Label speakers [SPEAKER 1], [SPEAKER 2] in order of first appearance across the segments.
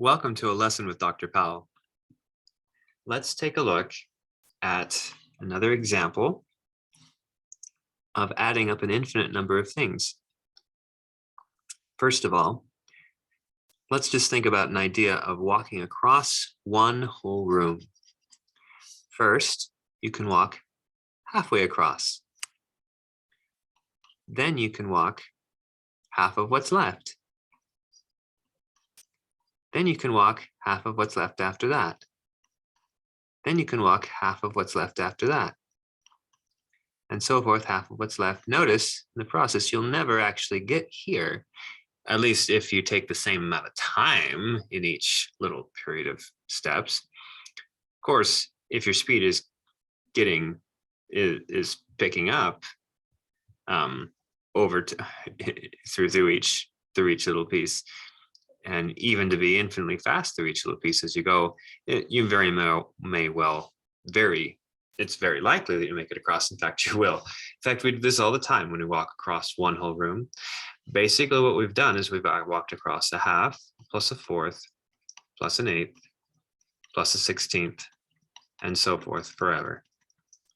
[SPEAKER 1] Welcome to a lesson with Dr. Powell. Let's take a look at another example of adding up an infinite number of things. First of all, let's just think about an idea of walking across one whole room. First, you can walk halfway across. Then you can walk half of what's left. Then you can walk half of what's left after that. Then you can walk half of what's left after that. And so forth, half of what's left. Notice in the process, you'll never actually get here, at least if you take the same amount of time in each little period of steps. Of course, if your speed is picking up over to, through each little piece, and even to be infinitely fast through each little piece as you go, you it's very likely that you make it across. In fact, you will. In fact, we do this all the time when we walk across one whole room. Basically, what we've done is we've walked across a half, plus a fourth, plus an eighth, plus a 16th, and so forth forever.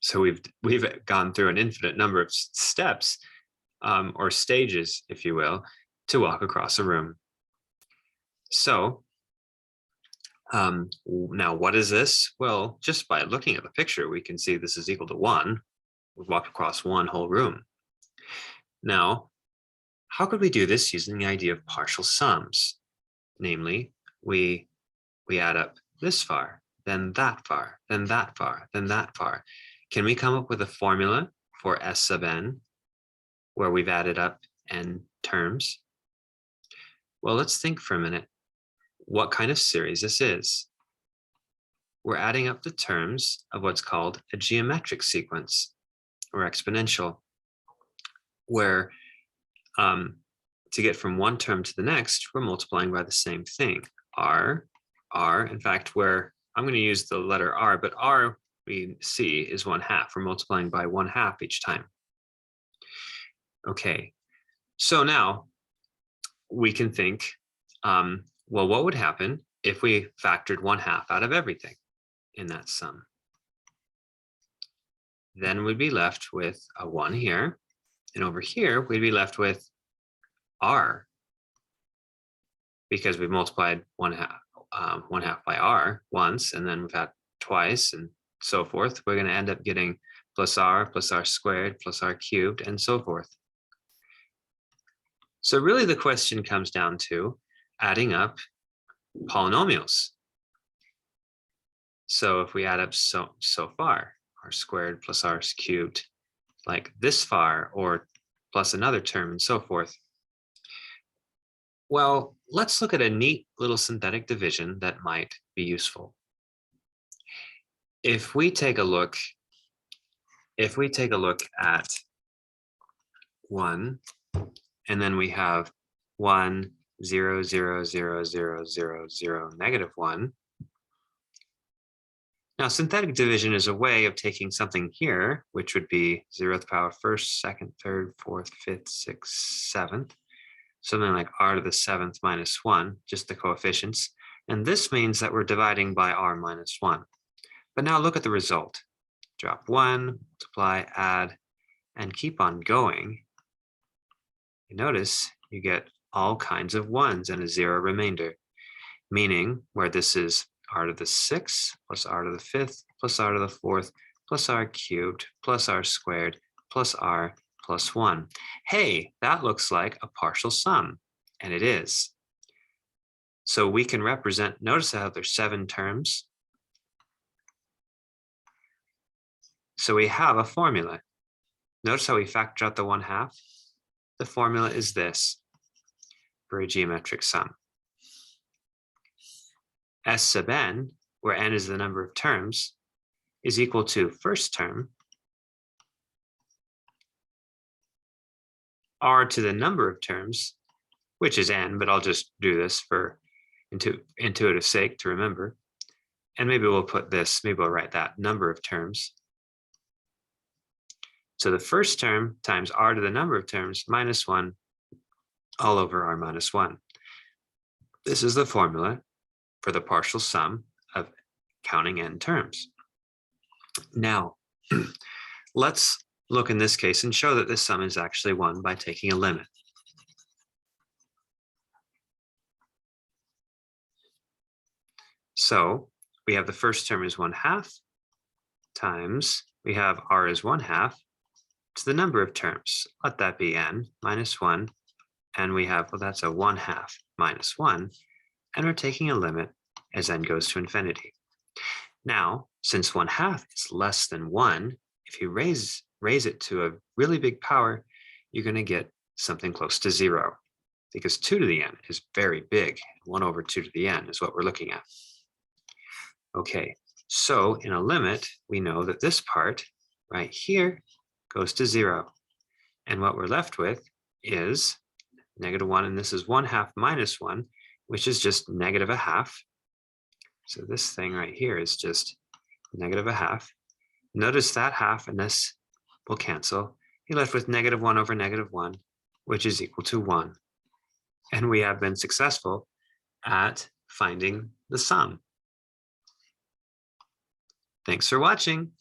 [SPEAKER 1] So we've gone through an infinite number of steps, or stages, if you will, to walk across a room. So now what is this? Well, just by looking at the picture, we can see this is equal to 1. We've walked across one whole room. Now, how could we do this using the idea of partial sums? Namely, we add up this far, then that far, then that far, then that far. Can we come up with a formula for S sub n where we've added up n terms? Well, let's think for a minute what kind of series this is. We're adding up the terms of what's called a geometric sequence or exponential, where to get from one term to the next, we're multiplying by the same thing. R, in fact, where I'm going to use the letter R, but R we see is 1/2. We're multiplying by 1/2 each time. Okay, so now we can think, well, what would happen if we factored 1/2 out of everything in that sum? Then we'd be left with a 1 here, and over here we'd be left with R, because we've multiplied 1/2 by R once, and then we've had twice, and so forth. We're going to end up getting plus R squared, plus R cubed, and so forth. So really the question comes down to adding up polynomials. So if we add up so far, R squared plus R cubed, like this far, or plus another term, and so forth. Well, let's look at a neat little synthetic division that might be useful. If we take a look at 1, and then we have 1, 0, 0, 0, 0, 0, 0, -1. Now, synthetic division is a way of taking something here, which would be 0th power 1st, 2nd, 3rd, 4th, 5th, 6th, 7th, something like r to the 7th minus 1, just the coefficients. And this means that we're dividing by r minus 1. But now look at the result. Drop 1, multiply, add, and keep on going. You notice you get all kinds of 1s and a 0 remainder, meaning where this is r to the 6th plus r to the 5th plus r to the 4th plus r cubed plus r squared plus r plus 1. Hey, that looks like a partial sum, and it is. So we can represent, notice how there's 7 terms. So we have a formula. Notice how we factor out the 1/2. The formula is this for a geometric sum. S sub n, where n is the number of terms, is equal to first term r to the number of terms, which is n, but I'll just do this for intuitive sake to remember. And maybe we'll write that number of terms. So the first term times r to the number of terms minus 1 all over r minus 1. This is the formula for the partial sum of counting n terms. Now, let's look in this case and show that this sum is actually 1 by taking a limit. So we have the first term is 1/2 times, we have r is 1/2 to the number of terms. Let that be n minus 1. And we have, well, that's a 1/2 minus 1. And we're taking a limit as n goes to infinity. Now, since 1/2 is less than 1, if you raise it to a really big power, you're going to get something close to 0, because 2 to the n is very big. 1 over 2 to the n is what we're looking at. Okay, so in a limit, we know that this part right here goes to 0. And what we're left with is -1, and this is 1/2 minus 1, which is just -1/2. So this thing right here is just -1/2. Notice that half and this will cancel. You're left with -1 over -1, which is equal to 1. And we have been successful at finding the sum. Thanks for watching.